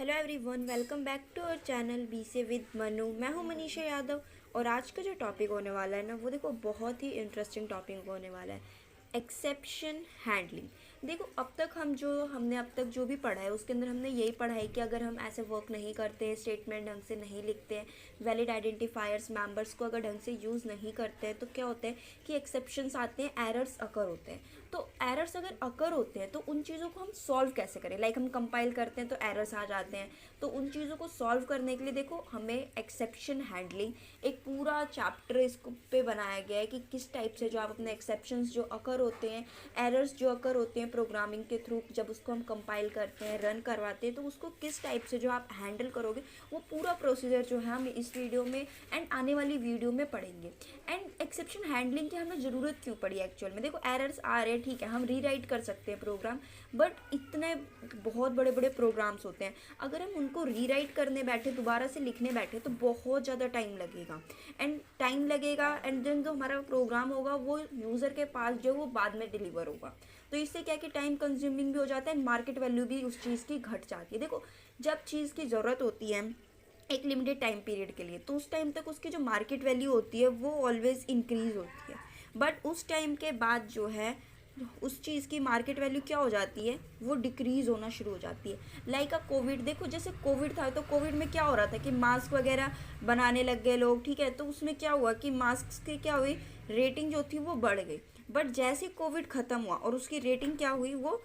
Hello everyone, welcome back to our channel बी से with Manu. मैं हूं मनीषा यादव और आज का जो टॉपिक होने वाला है ना, वो देखो बहुत ही इंटरेस्टिंग टॉपिक होने वाला है, एक्सेप्शन हैंडलिंग। देखो हमने अब तक जो भी पढ़ा है उसके अंदर हमने यही पढ़ा है कि अगर हम ऐसे वर्क नहीं करते हैं, स्टेटमेंट ढंग से नहीं लिखते हैं, वैलिड आइडेंटिफायर्स मेंबर्स को अगर ढंग से यूज़ नहीं करते हैं, तो क्या होता है कि एक्सेप्शंस आते हैं, एरर्स अकर होते हैं। तो एरर्स अगर अकर होते हैं तो उन चीज़ों को हम सॉल्व कैसे करें। लाइक हम कंपाइल करते हैं तो एरर्स आ जाते हैं, तो उन चीज़ों को सॉल्व करने के लिए देखो हमें एक्सेप्शन हैंडलिंग एक पूरा चैप्टर इसको पे बनाया गया है कि किस टाइप से जो आप अपने एक्सेप्शंस जो अकर होते हैं, एरर्स जो अकर होते हैं प्रोग्रामिंग के थ्रू, जब उसको हम कंपाइल करते हैं, रन करवाते हैं, तो उसको किस टाइप से जो आप हैंडल करोगे, वो पूरा प्रोसीजर जो है हम इस वीडियो में एंड आने वाली वीडियो में पढ़ेंगे। एंड एक्सेप्शन हैंडलिंग की हमें ज़रूरत क्यों पड़ी एक्चुअल में। देखो एरर्स आ रहे हैं, ठीक है, हम रीराइट कर सकते हैं प्रोग्राम, बट इतने बहुत बड़े बड़े प्रोग्राम्स होते हैं, अगर हम उनको रीराइट करने बैठे, दोबारा से लिखने बैठे, तो बहुत ज़्यादा टाइम लगेगा। एंड देन जो हमारा प्रोग्राम होगा वो यूज़र के पास जो वो बाद में डिलीवर होगा। तो इससे क्या कि टाइम कंज्यूमिंग भी हो जाता है, मार्केट वैल्यू भी उस चीज़ की घट जाती है। देखो जब चीज़ की ज़रूरत होती है एक लिमिटेड टाइम पीरियड के लिए, तो उस टाइम तक उसकी जो मार्केट वैल्यू होती है वो ऑलवेज इंक्रीज होती है, बट उस टाइम के बाद जो है उस चीज़ की मार्केट वैल्यू क्या हो जाती है, वो डिक्रीज़ होना शुरू हो जाती है। लाइक कोविड, देखो जैसे कोविड था तो कोविड में क्या हो रहा था कि मास्क वगैरह बनाने लग गए लोग, ठीक है, तो उसमें क्या हुआ कि मास्क की क्या हुई, रेटिंग जो थी वो बढ़ गई, बट जैसे कोविड ख़त्म हुआ और उसकी रेटिंग क्या हुई, वो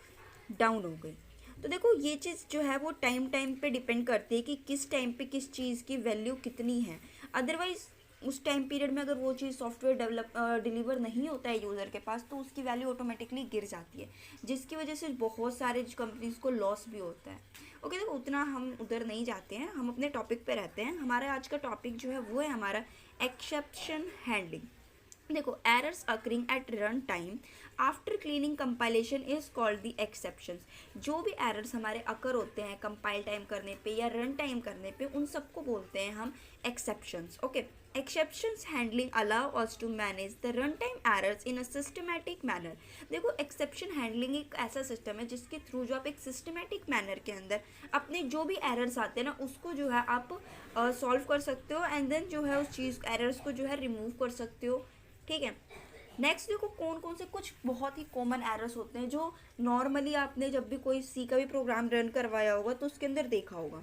डाउन हो गई। तो देखो ये चीज़ जो है वो टाइम टाइम पे डिपेंड करती है कि किस टाइम पे किस चीज़ की वैल्यू कितनी है। अदरवाइज उस टाइम पीरियड में अगर वो चीज़ सॉफ्टवेयर डिलीवर नहीं होता है यूज़र के पास, तो उसकी वैल्यू ऑटोमेटिकली गिर जाती है, जिसकी वजह से बहुत सारे कंपनीज को लॉस भी होता है। ओके, देखो उतना हम उधर नहीं जाते हैं, हम अपने टॉपिक पे रहते हैं। हमारा आज का टॉपिक जो है वो है हमारा एक्सेप्शन हैंडलिंग। देखो errors occurring at run time after cleaning compilation is called the exceptions. जो भी एरर्स हमारे अकर होते हैं कंपाइल टाइम करने पे या रन टाइम करने पे, उन सबको बोलते हैं हम exceptions. Okay, exceptions handling allow us to manage the run time errors in a systematic manner. देखो एक्सेप्शन हैंडलिंग एक ऐसा सिस्टम है जिसके थ्रू जो आप एक सिस्टमैटिक मैनर के अंदर अपने जो भी एरर्स आते हैं ना, उसको जो है आप सॉल्व कर सकते हो, एंड देन जो है उस चीज़ एरर्स को जो है रिमूव कर सकते हो। ठीक है, नेक्स्ट देखो कौन कौन से कुछ बहुत ही कॉमन एरर्स होते हैं जो नॉर्मली आपने जब भी कोई सी का भी प्रोग्राम रन करवाया होगा तो उसके अंदर देखा होगा,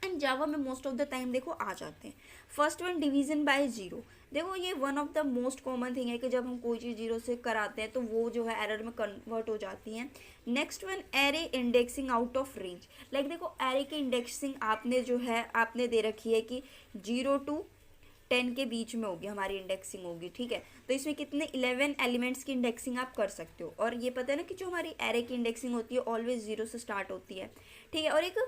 एंड जावा में मोस्ट ऑफ द टाइम देखो आ जाते हैं। First one, division by zero. देखो ये one of the most common thing है कि जब हम कोई चीज़ जीरो से कराते हैं तो वो जो है एरर में कन्वर्ट हो जाती है। Next one, array indexing out of range. Like देखो एरे की इंडेक्सिंग आपने जो है आपने दे रखी है कि 0 to 10 के बीच में होगी हमारी इंडेक्सिंग होगी, ठीक है, तो इसमें कितने 11 एलिमेंट्स की इंडेक्सिंग आप कर सकते हो। और ये पता है ना कि जो हमारी एरे की इंडेक्सिंग होती है ऑलवेज जीरो से स्टार्ट होती है, ठीक है, और एक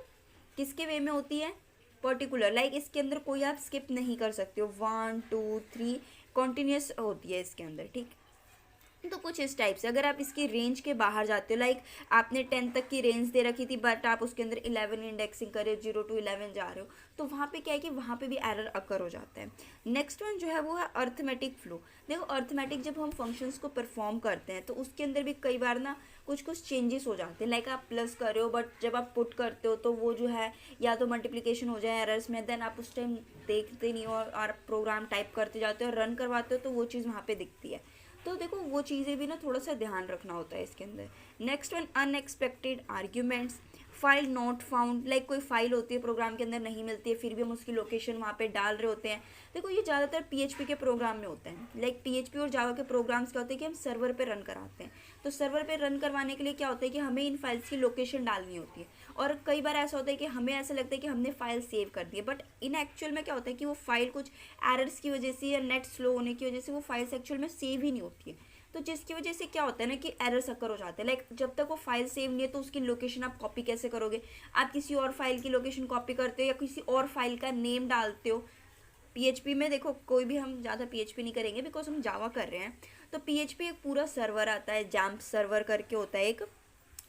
किसके वे में होती है, पर्टिकुलर, लाइक इसके अंदर कोई आप स्किप नहीं कर सकते हो, 1 2 3 कॉन्टिन्यूस होती है इसके अंदर, ठीक। तो कुछ इस टाइप से अगर आप इसकी रेंज के बाहर जाते हो, लाइक आपने 10 तक की रेंज दे रखी थी बट आप उसके अंदर 11 इंडेक्सिंग कर रहे हो, 0 to 11 जा रहे हो, तो वहाँ पे क्या है कि वहाँ पे भी एरर अकर हो जाता है। नेक्स्ट वन जो है वो है अर्थमेटिक फ्लो। देखो अर्थमेटिक जब हम फंक्शंस को परफॉर्म करते हैं तो उसके अंदर भी कई बार ना कुछ कुछ चेंजेस हो जाते हैं, लाइक आप प्लस कर रहे हो बट जब आप पुट करते हो तो वो जो है या तो मल्टीप्लिकेशन हो जाए एरर्स में, देन आप उस टाइम देखते नहीं हो और प्रोग्राम टाइप करते जाते हो और रन करवाते हो तो वो चीज़ वहाँ पे दिखती है। तो देखो वो चीज़ें भी ना थोड़ा सा ध्यान रखना होता है इसके अंदर। Next one, unexpected arguments, file not found. Like कोई फाइल होती है प्रोग्राम के अंदर नहीं मिलती है, फिर भी हम उसकी लोकेशन वहाँ पे डाल रहे होते हैं। देखो ये ज़्यादातर पीएचपी के प्रोग्राम में होता है। लाइक पीएचपी और जावा के प्रोग्राम्स क्या होते हैं कि हम सर्वर पे रन कराते हैं, तो सर्वर पे रन करवाने के लिए क्या होता है कि हमें इन फाइल्स की लोकेशन डालनी होती है, और कई बार ऐसा होता है कि हमें ऐसा लगता है कि हमने फाइल सेव कर दी है, बट इन एक्चुअल में क्या होता है कि वो फाइल कुछ एरर्स की वजह से या नेट स्लो होने की वजह से वो फाइल्स एक्चुअल में सेव ही नहीं होती है। तो जिसकी वजह से क्या होता है ना कि एरर्स अकर हो जाते हैं। लाइक जब तक वो फाइल सेव नहीं है तो उसकी लोकेशन आप कॉपी कैसे करोगे, आप किसी और फाइल की लोकेशन कॉपी करते हो या किसी और फाइल का नेम डालते हो। पीएचपी में देखो कोई भी, हम ज़्यादा पीएचपी नहीं करेंगे बिकॉज हम जावा कर रहे हैं, तो पीएचपी एक पूरा सर्वर आता है, जैम्प सर्वर करके होता है एक,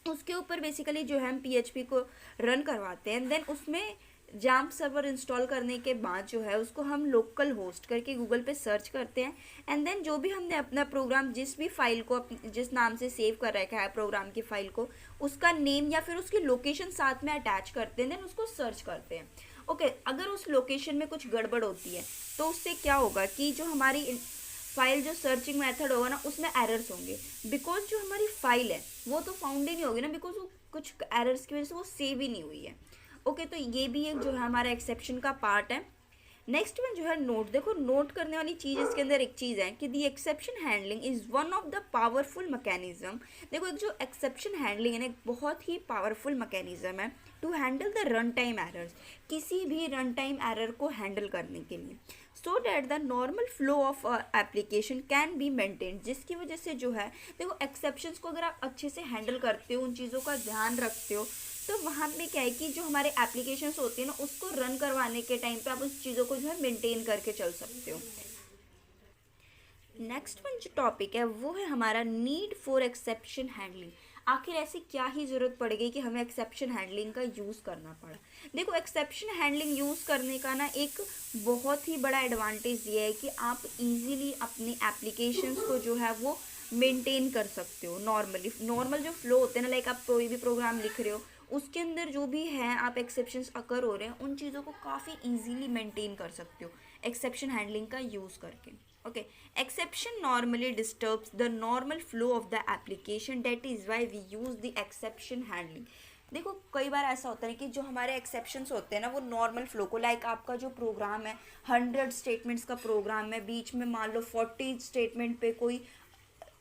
उसके ऊपर बेसिकली जो है हम पीएचपी को रन करवाते हैं, देन उसमें जाम्प सर्वर इंस्टॉल करने के बाद जो है उसको हम लोकल होस्ट करके गूगल पे सर्च करते हैं, एंड देन जो भी हमने अपना प्रोग्राम जिस भी फाइल को जिस नाम से सेव कर रखा है प्रोग्राम की फाइल को, उसका नेम या फिर उसकी लोकेशन साथ में अटैच करते हैं, देन उसको सर्च करते हैं। ओके, अगर उस लोकेशन में कुछ गड़बड़ होती है तो उससे क्या होगा कि जो हमारी फाइल जो सर्चिंग मेथड होगा ना उसमें एरर्स होंगे, बिकॉज जो हमारी फाइल है वो तो फाउंड ही नहीं होगी ना, बिकॉज वो कुछ एरर्स की वजह से वो सेव ही नहीं हुई है। ओके, तो ये भी एक जो है हमारा एक्सेप्शन का पार्ट है। नेक्स्ट में जो है नोट, देखो नोट करने वाली चीज़ इसके अंदर एक चीज़ है कि the exception handling is one of the powerful mechanism. देखो एक जो एक्सेप्शन हैंडलिंग है ना, एक बहुत ही पावरफुल मैकेनिज्म है to handle the run time errors, किसी भी रन टाइम एरर को हैंडल करने के लिए, so that the normal flow of application can be maintain. जिसकी वजह से जो है देखो एक्सेप्शंस को अगर आप अच्छे से हैंडल करते हो, उन चीज़ों का ध्यान रखते हो, तो वहाँ पे क्या है कि जो हमारे एप्लीकेशंस होती है ना उसको रन करवाने के टाइम पे आप उस चीज़ों को जो है मेंटेन करके चल सकते हो। नेक्स्ट वन जो टॉपिक है वो है हमारा नीड फॉर एक्सेप्शन हैंडलिंग। आखिर ऐसी क्या ही ज़रूरत पड़ेगी कि हमें एक्सेप्शन हैंडलिंग का यूज़ करना पड़ा। देखो एक्सेप्शन हैंडलिंग यूज़ करने का ना एक बहुत ही बड़ा एडवांटेज ये है कि आप इजीली अपनी एप्लीकेशंस को जो है वो मेंटेन कर सकते हो। नॉर्मल जो फ्लो होते हैं ना, लाइक आप कोई भी प्रोग्राम लिख रहे हो उसके अंदर जो भी है आप एक्सेप्शंस अकर हो रहे हैं उन चीज़ों को काफ़ी इजीली मेंटेन कर सकते हो एक्सेप्शन हैंडलिंग का यूज़ करके। Okay, exception normally disturbs the normal flow of the application, that is why we use the exception handling. देखो कई बार ऐसा होता है कि जो हमारे एक्सेप्शंस होते हैं ना वो नॉर्मल फ्लो को, लाइक आपका जो प्रोग्राम है 100 स्टेटमेंट्स का प्रोग्राम है, बीच में मान लो 40 स्टेटमेंट पे कोई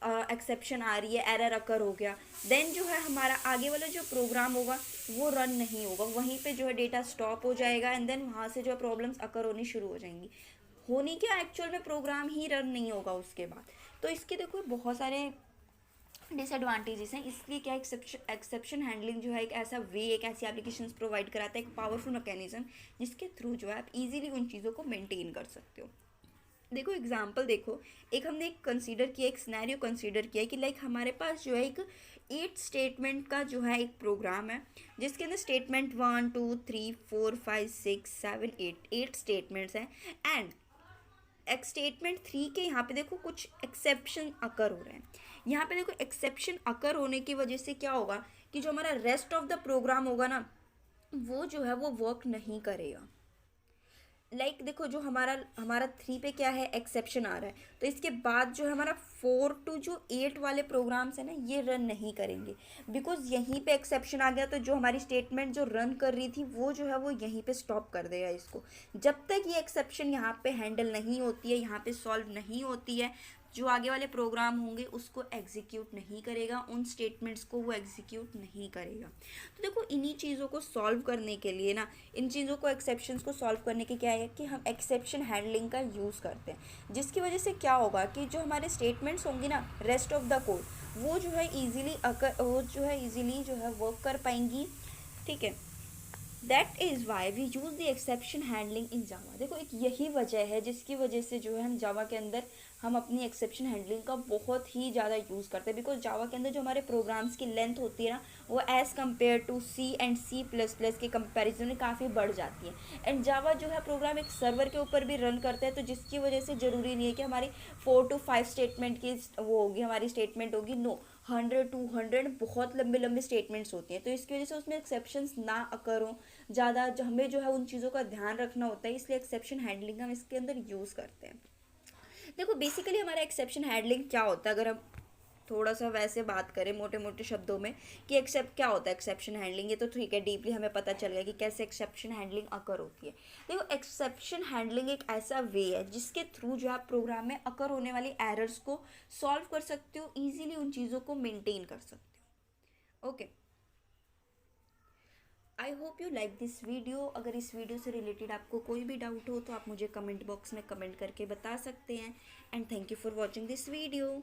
एक्सेप्शन आ रही है, एरर अकर हो गया, देन जो है हमारा आगे वाला जो प्रोग्राम होगा वो रन नहीं होगा, वहीं पे जो है डेटा स्टॉप हो जाएगा, एंड देन वहाँ से जो है प्रॉब्लम्स अकर होनी शुरू हो जाएंगी। होनी क्या, एक्चुअल में प्रोग्राम ही रन नहीं होगा उसके बाद। तो इसके देखो बहुत सारे डिसएडवांटेजेस हैं, इसलिए क्या एक्सेप्शन हैंडलिंग जो है एक ऐसा वे, एक ऐसी एप्लीकेशंस प्रोवाइड कराता है, एक पावरफुल मैकेनिज्म जिसके थ्रू जो है आप इजीली उन चीज़ों को मेंटेन कर सकते हो। देखो एग्जाम्पल देखो, एक हमने एक कंसीडर किया, एक सिनेरियो कंसीडर किया कि लाइक हमारे पास जो है एक 8 स्टेटमेंट का जो है एक प्रोग्राम है जिसके अंदर स्टेटमेंट 1 2 3 4 5 6 7 8 स्टेटमेंट्स हैं, एंड स्टेटमेंट 3 के यहाँ पे देखो कुछ एक्सेप्शन अकर हो रहे हैं। यहाँ पे देखो एक्सेप्शन अकर होने की वजह से क्या होगा कि जो हमारा रेस्ट ऑफ द प्रोग्राम होगा ना वो जो है वो वर्क नहीं करेगा। देखो जो हमारा 3 पे क्या है, एक्सेप्शन आ रहा है, तो इसके बाद जो हमारा 4 टू जो 8 वाले प्रोग्राम्स है ना ये रन नहीं करेंगे, बिकॉज यहीं पे एक्सेप्शन आ गया, तो जो हमारी स्टेटमेंट जो रन कर रही थी वो जो है वो यहीं पे स्टॉप कर देगा इसको। जब तक ये एक्सेप्शन यहाँ पे हैंडल नहीं होती है, यहाँ पे सॉल्व नहीं होती है, जो आगे वाले प्रोग्राम होंगे उसको एग्जीक्यूट नहीं करेगा, उन स्टेटमेंट्स को वो एग्जीक्यूट नहीं करेगा। तो देखो इन्हीं चीज़ों को सॉल्व करने के लिए ना, इन चीज़ों को एक्सेप्शंस को सॉल्व करने के क्या है कि हम एक्सेप्शन हैंडलिंग का यूज़ करते हैं, जिसकी वजह से क्या होगा कि जो हमारे स्टेटमेंट्स होंगी ना रेस्ट ऑफ द कोड वो जो है ईजिली जो है वर्क कर पाएंगी। ठीक है, that is why we use the exception handling in Java. देखो एक यही वजह है जिसकी वजह से जो है हम जावा के अंदर हम अपनी एक्सेप्शन हैंडलिंग का बहुत ही ज़्यादा यूज़ करते हैं, बिकॉज जावा के अंदर जो हमारे प्रोग्राम्स की लेंथ होती है ना वो as compare to C and C++ के कंपैरिजन में काफ़ी बढ़ जाती है, एंड जावा जो है प्रोग्राम एक सर्वर के ऊपर भी रन करता है, तो जिसकी वजह से ज़रूरी नहीं है कि हमारी 4 to 5 स्टेटमेंट की वो होगी, हमारी स्टेटमेंट होगी, नो 100 200 बहुत लंबे लंबे स्टेटमेंट्स होती हैं, तो इसकी वजह से उसमें एक्सेप्शंस ना अकर हो ज़्यादा, हमें जो है उन चीज़ों का ध्यान रखना होता है, इसलिए एक्सेप्शन हैंडलिंग हम इसके अंदर यूज़ करते हैं। देखो बेसिकली हमारा एक्सेप्शन हैंडलिंग क्या होता है, अगर हम थोड़ा सा वैसे बात करें मोटे मोटे शब्दों में कि एक्सेप्ट क्या होता है एक्सेप्शन हैंडलिंग, ये तो ठीक है डीपली हमें पता चल गया कि कैसे एक्सेप्शन हैंडलिंग अकर होती है। देखो एक्सेप्शन हैंडलिंग एक ऐसा वे है जिसके थ्रू जो आप प्रोग्राम में अकर होने वाली एरर्स को सॉल्व कर सकते हो, ईजिली उन चीज़ों को मेंटेन कर सकते हो। Okay, I hope you like this video. अगर इस वीडियो से रिलेटेड आपको कोई भी डाउट हो तो आप मुझे कमेंट बॉक्स में कमेंट करके बता सकते हैं, and thank you for watching this video.